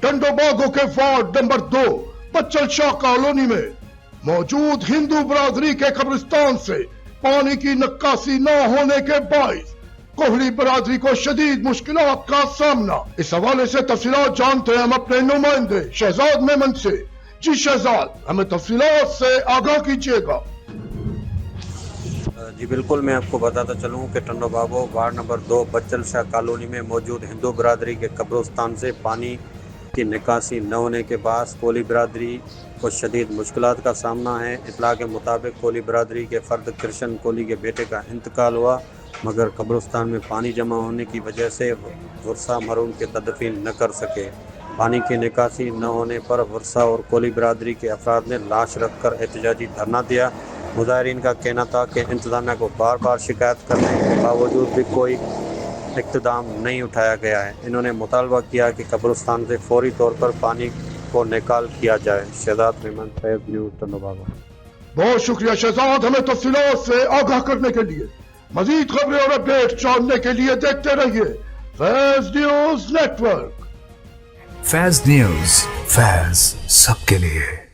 टंडोबागो के ward number 2 बच्चल Shah colony में मौजूद हिंदू बरादरी के कब्रिस्तान से पानी की निकासी न होने के बाइस कोहली बरादरी को शदीद मुश्किलात का सामना। इस हवाले से तफसीलात जानते हैं हम अपने नुमाइंदे शहजाद मेमन से। जी शहजाद, हमें तफसीलात से आगाह कीजिएगा। जी बिल्कुल, मैं आपको बताता चलूँ कि टंडोबागो वार्ड नंबर 2 बच्चल शाह कॉलोनी में मौजूद हिंदू बरादरी के कब्रिस्तान से पानी की निकासी न होने के बाद कोहली बरादरी को शदीद मुश्किलात का सामना है। इत्तला के मुताबिक कोहली बरादरी के फ़र्द कृष्ण कोहली के बेटे का इंतकाल हुआ, मगर कब्रिस्तान में पानी जमा होने की वजह से वर्षा मरहूम के तदफीन न कर सके। पानी की निकासी न होने पर वर्षा और कोहली बरादरी के अफराद ने लाश रख कर एहतजाजी धरना दिया। मुजाहिरीन का कहना था कि इंतज़ामिया को बार बार शिकायत करने के बावजूद भी कोई इक़्तिदाम नहीं उठाया गया है। इन्होंने मुतालबा किया कि कब्रिस्तान से फौरी तौर पर पानी को निकाल किया जाए। शहजाद मेमन, फैज़ न्यूज़, टंडोबागो। बहुत शुक्रिया शहजाद, हमें तफसीलात से आगाह करने के लिए। मजीद खबरें और अपडेट जानने के लिए देखते रहिए फैज़ न्यूज़ नेटवर्क। फैज़ न्यूज़, फैज़ सबके लिए।